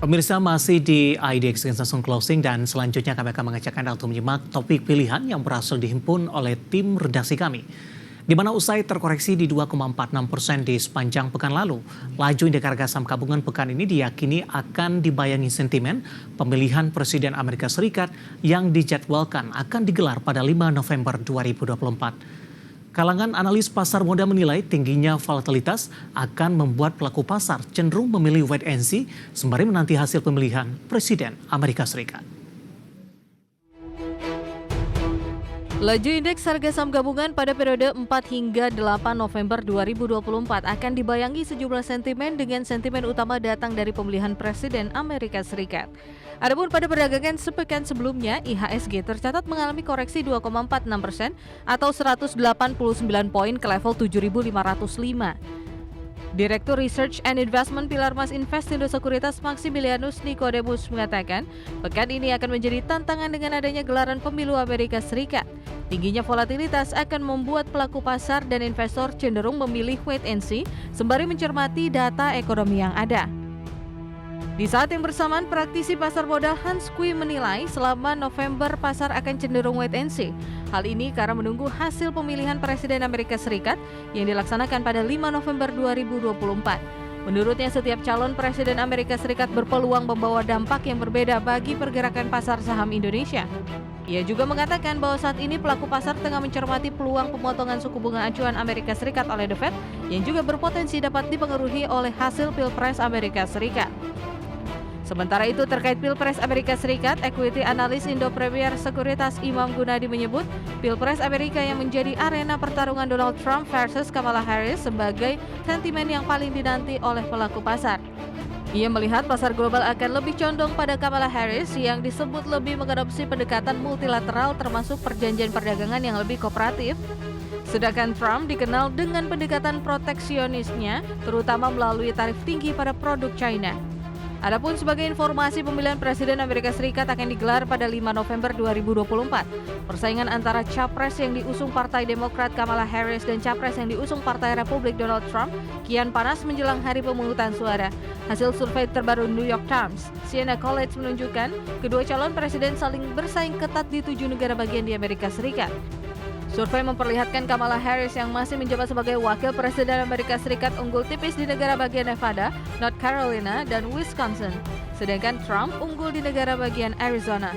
Pemirsa masih di IDX langsung closing dan selanjutnya kami akan mengajak Anda untuk menyimak topik pilihan yang berhasil dihimpun oleh tim redaksi kami. Di mana usai terkoreksi di 2,46% di sepanjang pekan lalu, laju indeks harga saham gabungan pekan ini diyakini akan dibayangi sentimen pemilihan Presiden Amerika Serikat yang dijadwalkan akan digelar pada 5 November 2024. Kalangan analis pasar modal menilai tingginya volatilitas akan membuat pelaku pasar cenderung memilih wait and see sembari menanti hasil pemilihan Presiden Amerika Serikat. Laju indeks harga saham gabungan pada periode 4 hingga 8 November 2024 akan dibayangi sejumlah sentimen dengan sentimen utama datang dari pemilihan Presiden Amerika Serikat. Adapun pada perdagangan sepekan sebelumnya, IHSG tercatat mengalami koreksi 2,46% atau 189 poin ke level 7.505. Direktur Research and Investment Pilar Mas Investindo Sekuritas Maximilianus Nicodemus mengatakan, pekan ini akan menjadi tantangan dengan adanya gelaran pemilu Amerika Serikat. Tingginya volatilitas akan membuat pelaku pasar dan investor cenderung memilih wait and see sembari mencermati data ekonomi yang ada. Di saat yang bersamaan, praktisi pasar modal Hans Kui menilai selama November pasar akan cenderung wait and see. Hal ini karena menunggu hasil pemilihan Presiden Amerika Serikat yang dilaksanakan pada 5 November 2024. Menurutnya, setiap calon Presiden Amerika Serikat berpeluang membawa dampak yang berbeda bagi pergerakan pasar saham Indonesia. Ia juga mengatakan bahwa saat ini pelaku pasar tengah mencermati peluang pemotongan suku bunga acuan Amerika Serikat oleh The Fed yang juga berpotensi dapat dipengaruhi oleh hasil Pilpres Amerika Serikat. Sementara itu, terkait Pilpres Amerika Serikat, equity analis Indo Premier Sekuritas Imam Gunadi menyebut Pilpres Amerika yang menjadi arena pertarungan Donald Trump versus Kamala Harris sebagai sentimen yang paling dinanti oleh pelaku pasar. Ia melihat pasar global akan lebih condong pada Kamala Harris yang disebut lebih mengadopsi pendekatan multilateral termasuk perjanjian perdagangan yang lebih kooperatif. Sedangkan Trump dikenal dengan pendekatan proteksionisnya, terutama melalui tarif tinggi pada produk China. Adapun sebagai informasi, pemilihan Presiden Amerika Serikat akan digelar pada 5 November 2024. Persaingan antara capres yang diusung Partai Demokrat Kamala Harris dan capres yang diusung Partai Republik Donald Trump kian panas menjelang hari pemungutan suara. Hasil survei terbaru New York Times, Siena College menunjukkan kedua calon presiden saling bersaing ketat di 7 negara bagian di Amerika Serikat. Survei memperlihatkan Kamala Harris yang masih menjabat sebagai wakil presiden Amerika Serikat unggul tipis di negara bagian Nevada, North Carolina, dan Wisconsin. Sedangkan Trump unggul di negara bagian Arizona.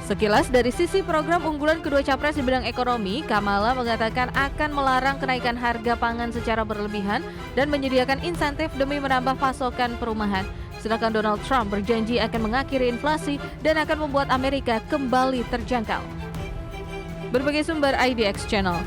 Sekilas dari sisi program unggulan kedua capres di bidang ekonomi, Kamala mengatakan akan melarang kenaikan harga pangan secara berlebihan dan menyediakan insentif demi menambah pasokan perumahan. Sedangkan Donald Trump berjanji akan mengakhiri inflasi dan akan membuat Amerika kembali terjangkau. Berbagai sumber IDX Channel.